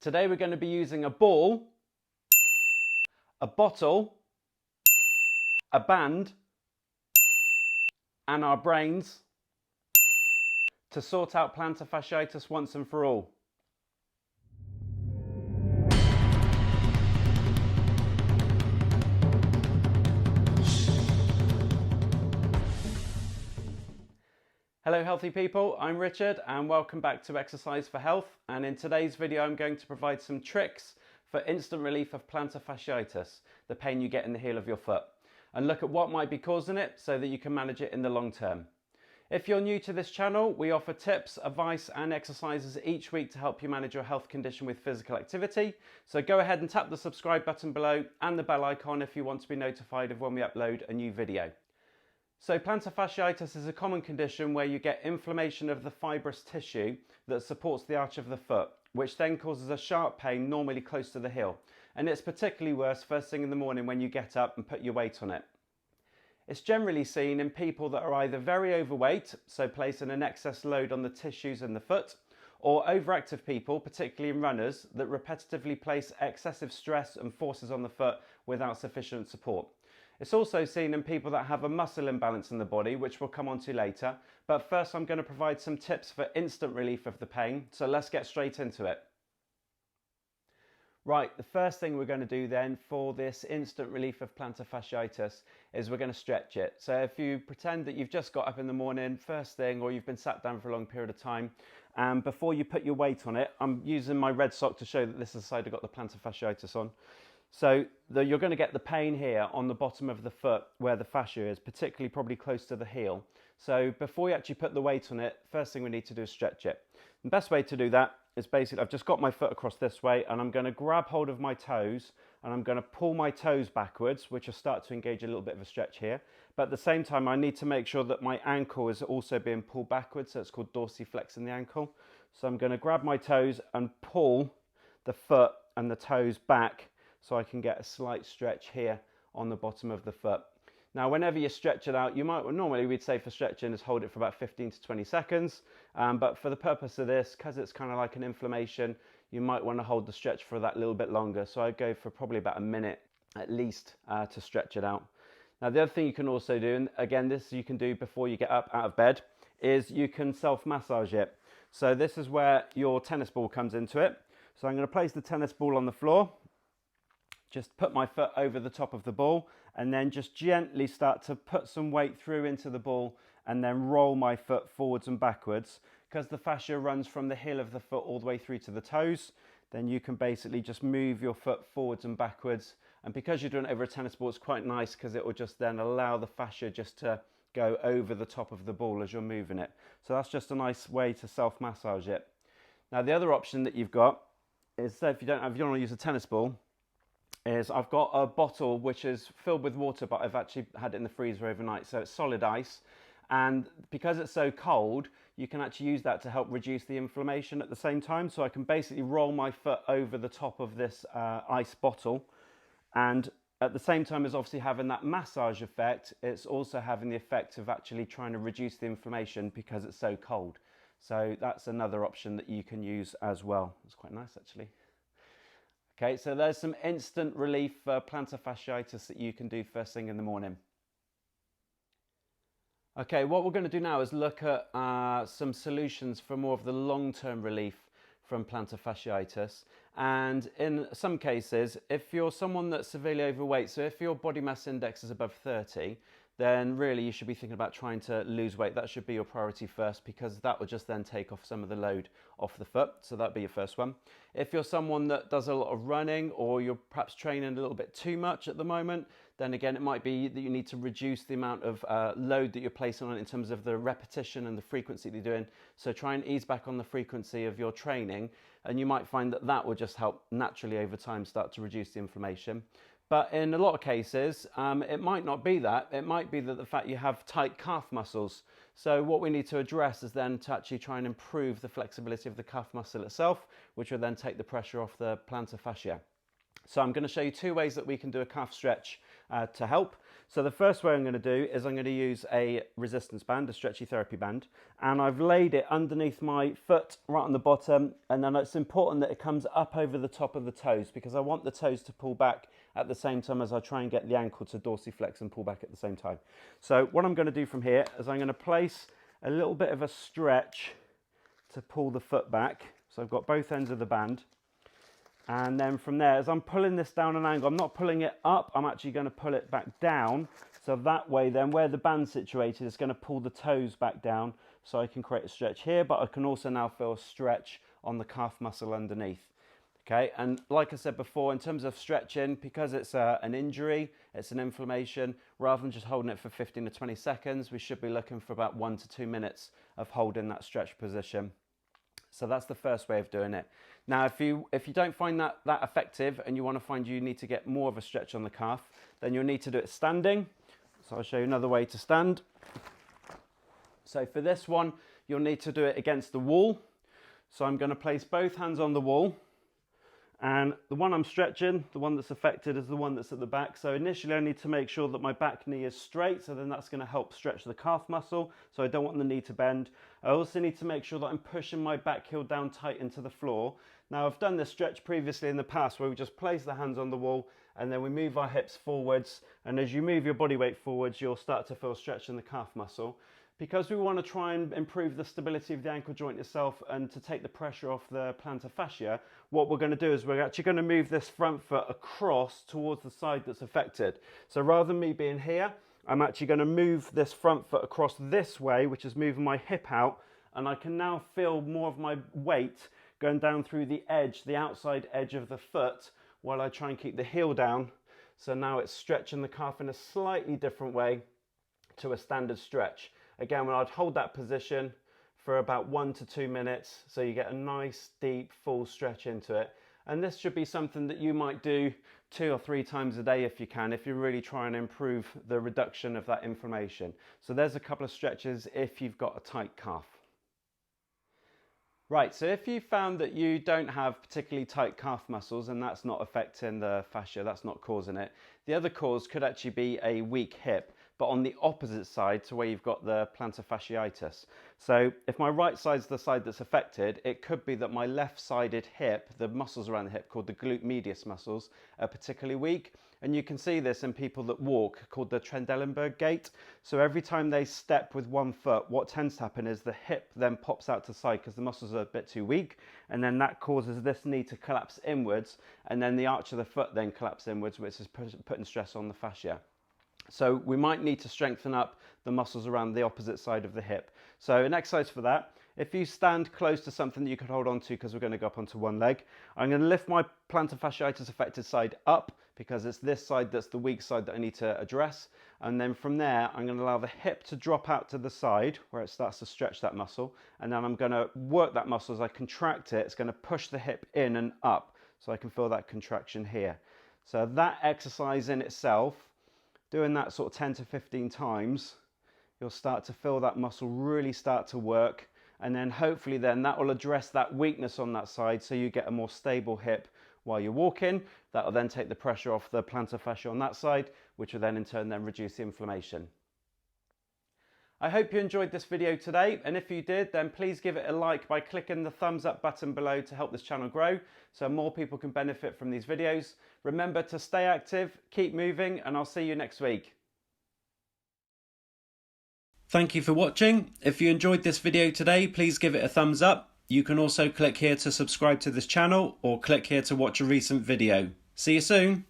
Today we're going to be using a ball, a bottle, a band, and our brains to sort out plantar fasciitis once and for all. Hello healthy people, I'm Richard and welcome back to Exercise for Health, and in today's video I'm going to provide some tricks for instant relief of plantar fasciitis, the pain you get in the heel of your foot, and look at what might be causing it so that you can manage it in the long term. If you're new to this channel, we offer tips, advice and exercises each week to help you manage your health condition with physical activity. So go ahead and tap the subscribe button below and the bell icon if you want to be notified of when we upload a new video. So plantar fasciitis is a common condition where you get inflammation of the fibrous tissue that supports the arch of the foot, which then causes a sharp pain normally close to the heel. And it's particularly worse first thing in the morning when you get up and put your weight on it. It's generally seen in people that are either very overweight, so placing an excess load on the tissues in the foot, or overactive people, particularly in runners, that repetitively place excessive stress and forces on the foot without sufficient support. It's also seen in people that have a muscle imbalance in the body, which we'll come on to later. But first I'm going to provide some tips for instant relief of the pain. So let's get straight into it. Right, the first thing we're going to do then for this instant relief of plantar fasciitis is we're going to stretch it. So if you pretend that you've just got up in the morning, first thing, or you've been sat down for a long period of time, and before you put your weight on it, I'm using my red sock to show that this is the side I've got the plantar fasciitis on. So you're going to get the pain here on the bottom of the foot where the fascia is, particularly probably close to the heel. So before you actually put the weight on it, first thing we need to do is stretch it. The best way to do that is basically, I've just got my foot across this way and I'm going to grab hold of my toes and I'm going to pull my toes backwards, which will start to engage a little bit of a stretch here. But at the same time, I need to make sure that my ankle is also being pulled backwards. So it's called dorsiflexing the ankle. So I'm going to grab my toes and pull the foot and the toes back, so I can get a slight stretch here on the bottom of the foot. Now, whenever you stretch it out, you might, normally we'd say for stretching is hold it for about 15 to 20 seconds. But for the purpose of this, because it's kind of like an inflammation, you might want to hold the stretch for that little bit longer. So I'd go for probably about a minute at least to stretch it out. Now, the other thing you can also do, and again, this you can do before you get up out of bed, is you can self-massage it. So this is where your tennis ball comes into it. So I'm going to place the tennis ball on the floor. Just put my foot over the top of the ball and then just gently start to put some weight through into the ball and then roll my foot forwards and backwards. Because the fascia runs from the heel of the foot all the way through to the toes, then you can basically just move your foot forwards and backwards. And because you're doing it over a tennis ball, it's quite nice because it will just then allow the fascia just to go over the top of the ball as you're moving it. So that's just a nice way to self-massage it. Now the other option that you've got is, so if you don't want to use a tennis ball, is I've got a bottle which is filled with water, but I've actually had it in the freezer overnight, so it's solid ice. And because it's so cold, you can actually use that to help reduce the inflammation at the same time. So I can basically roll my foot over the top of this ice bottle, and at the same time as obviously having that massage effect, it's also having the effect of actually trying to reduce the inflammation because it's so cold. So that's another option that you can use as well. It's quite nice actually. Okay, so there's some instant relief for plantar fasciitis that you can do first thing in the morning. Okay, what we're going to do now is look at some solutions for more of the long-term relief from plantar fasciitis. And in some cases, if you're someone that's severely overweight, so if your body mass index is above 30, then really you should be thinking about trying to lose weight. That should be your priority first, because that will just then take off some of the load off the foot. So that'd be your first one. If you're someone that does a lot of running, or you're perhaps training a little bit too much at the moment, then again, it might be that you need to reduce the amount of load that you're placing on it in terms of the repetition and the frequency that you're doing. So try and ease back on the frequency of your training, and you might find that that will just help naturally over time start to reduce the inflammation. But in a lot of cases, it might not be that. It might be that the fact you have tight calf muscles. So what we need to address is then to actually try and improve the flexibility of the calf muscle itself, which will then take the pressure off the plantar fascia. So I'm going to show you two ways that we can do a calf stretch to help. So the first way I'm going to do is I'm going to use a resistance band, a stretchy therapy band, and I've laid it underneath my foot right on the bottom, and then it's important that it comes up over the top of the toes because I want the toes to pull back at the same time as I try and get the ankle to dorsiflex and pull back at the same time. So what I'm going to do from here is I'm going to place a little bit of a stretch to pull the foot back. So I've got both ends of the band. And then from there, as I'm pulling this down an angle, I'm not pulling it up, I'm actually going to pull it back down. So that way then, where the band's situated, it's going to pull the toes back down so I can create a stretch here, but I can also now feel a stretch on the calf muscle underneath. Okay, and like I said before, in terms of stretching, because it's an injury, it's an inflammation, rather than just holding it for 15 to 20 seconds, we should be looking for about 1 to 2 minutes of holding that stretch position. So that's the first way of doing it. Now, if you don't find that effective and you want to find you need to get more of a stretch on the calf, then you'll need to do it standing. So I'll show you another way to stand. So for this one, you'll need to do it against the wall. So I'm going to place both hands on the wall. And the one I'm stretching, the one that's affected, is the one that's at the back. So initially I need to make sure that my back knee is straight, so then that's going to help stretch the calf muscle, so I don't want the knee to bend. I also need to make sure that I'm pushing my back heel down tight into the floor. Now I've done this stretch previously in the past where we just place the hands on the wall and then we move our hips forwards, and as you move your body weight forwards, you'll start to feel stretch in the calf muscle. Because we want to try and improve the stability of the ankle joint itself and to take the pressure off the plantar fascia, what we're going to do is we're actually going to move this front foot across towards the side that's affected. So rather than me being here, I'm actually going to move this front foot across this way, which is moving my hip out, and I can now feel more of my weight going down through the edge, the outside edge of the foot, while I try and keep the heel down. So now it's stretching the calf in a slightly different way to a standard stretch. Again, when I'd hold that position for about 1 to 2 minutes, so you get a nice, deep, full stretch into it. And this should be something that you might do 2 or 3 times a day if you can, if you're really trying to improve the reduction of that inflammation. So there's a couple of stretches if you've got a tight calf. Right, so if you found that you don't have particularly tight calf muscles and that's not affecting the fascia, that's not causing it, the other cause could actually be a weak hip, but on the opposite side to where you've got the plantar fasciitis. So if my right side's the side that's affected, it could be that my left-sided hip, the muscles around the hip called the glute medius muscles, are particularly weak. And you can see this in people that walk, called the Trendelenburg gait. So every time they step with one foot, what tends to happen is the hip then pops out to the side because the muscles are a bit too weak, and then that causes this knee to collapse inwards, and then the arch of the foot then collapses inwards, which is putting stress on the fascia. So we might need to strengthen up the muscles around the opposite side of the hip. So an exercise for that, if you stand close to something that you could hold on to, because we're going to go up onto one leg, I'm going to lift my plantar fasciitis affected side up because it's this side that's the weak side that I need to address. And then from there, I'm going to allow the hip to drop out to the side where it starts to stretch that muscle. And then I'm going to work that muscle as I contract it. It's going to push the hip in and up so I can feel that contraction here. So that exercise in itself, doing that sort of 10 to 15 times, you'll start to feel that muscle really start to work, and then hopefully then that will address that weakness on that side so you get a more stable hip while you're walking. That will then take the pressure off the plantar fascia on that side, which will then in turn then reduce the inflammation. I hope you enjoyed this video today, and if you did, then please give it a like by clicking the thumbs up button below to help this channel grow so more people can benefit from these videos. Remember to stay active, keep moving, and I'll see you next week. Thank you for watching. If you enjoyed this video today, please give it a thumbs up. You can also click here to subscribe to this channel or click here to watch a recent video. See you soon.